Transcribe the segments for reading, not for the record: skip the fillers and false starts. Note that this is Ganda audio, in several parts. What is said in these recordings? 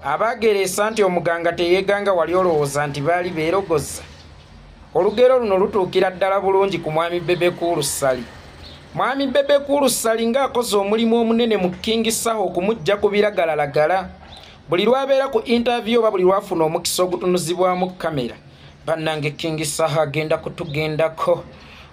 Abageresa nti omuganga teyeeganga wali olowooza nti baali beerogoza. Olugero luno lutuukira ddala bulungi ku mwami Bebekulu Ssali. Mwami Bebekulu Ssali ng'akoze omulimu omunene mu King Saha okumujja ku biragalalagala. Buli lwabeera ku interview oba buli lwafuna omukisa ogutunuzibwamu kamera, bannange King Saha agenda kutugendako.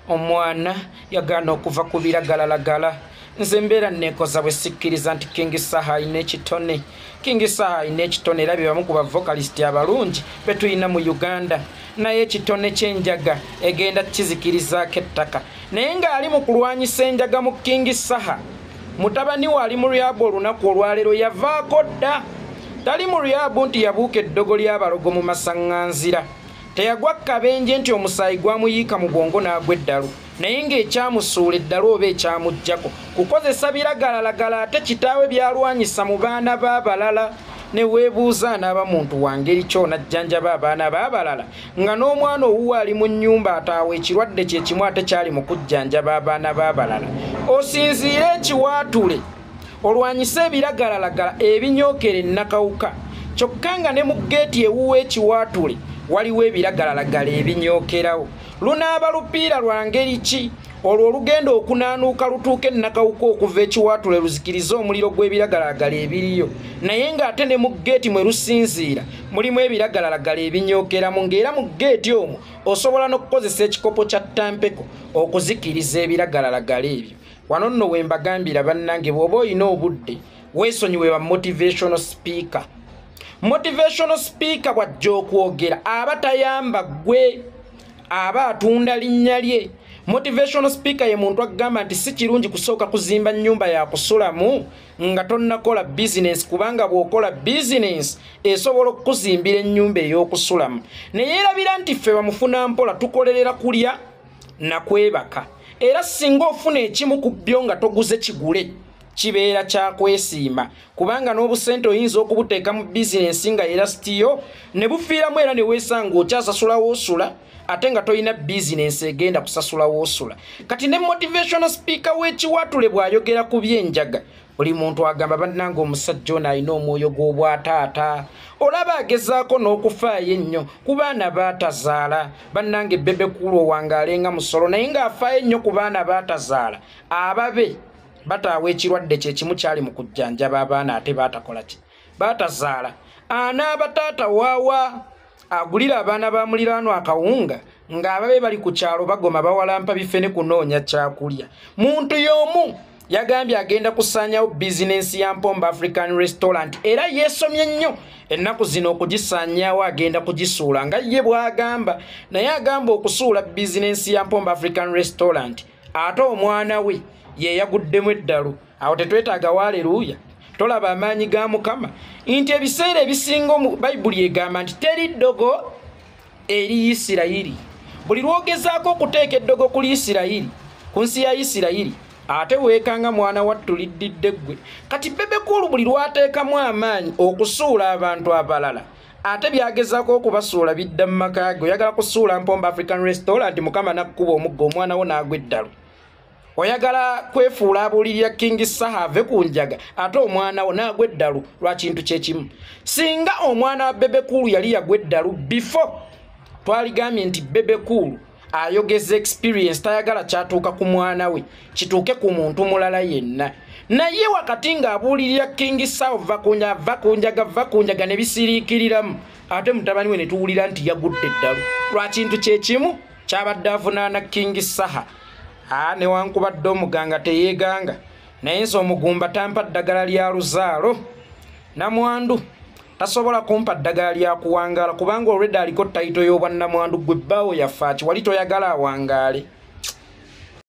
Omwana yagaana okuva ku biragalalagala. Nze mbeera neekoza bwe sikkiriza nti King Saha alina ekitone. King Saha alina ekitone era bye bamu ku bavokalisiti abalungi be tulina mu Uganda. Naye ekitone ky'enjaga egenda kizikirizaako ettaka. Naye ng'ali mu kulwanyisa enjaga mu King Saha, mutabani we ali mu ryabu olunaku olwaleero yavaako dda. Tali mu ryabu nti yabuuka eddogo ly'abalogo mu masaŋŋanzira. Teyagwa kabenje nti omusaayi gwamuyiika mu bwongo n'agwa eddalu. Naye ng'ekyamusuula eddalu oba ekyamuggyako kukozesa biragalalagala ate kitaawe byalwanyisa mu baana b'abalala. Ne weebuuza anaaba muntu wa ngeri ki onajjanjaba abaana b'abalala nga n'omwana owuwe ali mu nnyumba ataawa ekirwadde kye kimu ate kyali mu kujjanjaba abaana b'abalala. Osinziire ekiwaatule olwanyise ebiragalalagala ebinyookera ennakawuka. Kyokka nga ne mu geeti ewuwa ekiwaatule waliwo ebiragalalagala ebinyookerawo. Lunaaba lupiira lwa ngeri ki olwo olugenda okunaanuuka lutuuka ennakawuka okuva ekiwaatule luzikirize omuliro gw'ebiragalalagala ebiriyo. Naye ng'ate ne mu geeti mwe lusinziira mulimu ebiragalalagala ebinyookeramu, ng'era mu geeti omwo osobola n'okukozesa ekikopo kya ttampeko okuzikiriza ebiragalalagala ebyo. Wano nno we mbagambira bannange, bw'oba olina obudde weesonyiwe ba motivational speaker. Motivational speaker bw'ajja okwogera aba tayamba ggwe, aba atunda linnya lye. Motivational speaker ye muntu agamba nti si kirungi kusooka kuzimba nnyumba ya kusulamu nga tonnakola business, kubanga bw'okola business esobola okukuzimbira ennyumba ey'okusulamu. Naye erabira nti ffe bamufuna mpola tukolerera kulya na kwebaka. Era singa ofuna ekimu ku byo nga toguze kigule, kibeera kya kwesiima, kubanga n'obusente oyinza okubuteeka mu bizinensi nga era sitiyo ne bufiiramu era ne weesanga okyasasula woosula ate nga toyina bizinensi egenda kusasula woosula. Kati ne motivational speaker w'ekiwaatule bw'ayogera ku by'enjaga, buli muntu agamba bannange omusajja ono alina omwoyo gw'obwataata. Olaba agezaako n'okufaayo ennyo ku baana baatazaala. Bannange Bebekulu owangaale nga musolo naye ng'afaayo ennyo ku baana baatazaala. Ababe bataawa ekirwadde kye kimu kyali mu kujjanjaba abaana ate baatakola ki? Baatazaala. Anaaba taata waawa agulira abaana ba muliraano akawunga ng'ababe bali ku kyalo bagoma bawalampa bife ne kunoonya kyakulya. Muntu y'omu yagambye agenda kusaanyawo bizinensi ya Mpomba African Restaurant era yeesomye nnyo ennaku zino okugisaanyaawo agenda kugisuula nga ye bw'agamba. Naye agamba okusuula bizinensi ya Mpomba African Restaurant ate omwana we ye yaguddemu eddalu. Awo tetwetaaga waaleluuya. Tolaba amaanyi ga Mukama nti ebiseera ebisinga mu Bayibuli egamba nti teri ddogo eri Isirayiri. Buli lwogezaako okuteeka eddogo kuli Isirayiri, ku nsi ya Isirayiri, ate weekanga mwana wattu liddidde ggwe. Kati Bebekulu buli lwateekamu amaanyi okusuula abantu abalala ate byagezaako okubasuula bidda mu maka ge. Oyagala kusuula Mpomba African Restaurant, Mukama n'akkuba omuggo omwana wo n'agwa eddalu. Oyagala kwefuula abuulirira King Saha ave ku njaga ate omwana wo n'agwa eddalu lwa kintu kye kimu. Singa omwana wa Bebekulu yali yagwa eddalu before, twaligambye nti Bebekulu ayogeza experience, tayagala kyatuuka ku mwana we kituuke ku muntu mulala yenna. Naye wakati ng'abuulirira King Saha va ku njaga ne bisiriikiriramu, ate mutabani we ne tuwulira nti yagudde eddalu lwa kintu kye kimu kyabadde avunaana King Saha. Newankubadde omuganga teyeeganga, naye nze omugumba tampa ddagala lya luzaalo. Namwandu tasobola kumpa ddagala lya kuwangaala kubanga olwedde aliko tayito y'obwannamwandu. Gwe bbaawo yaffe aki wali toyagala awangaale.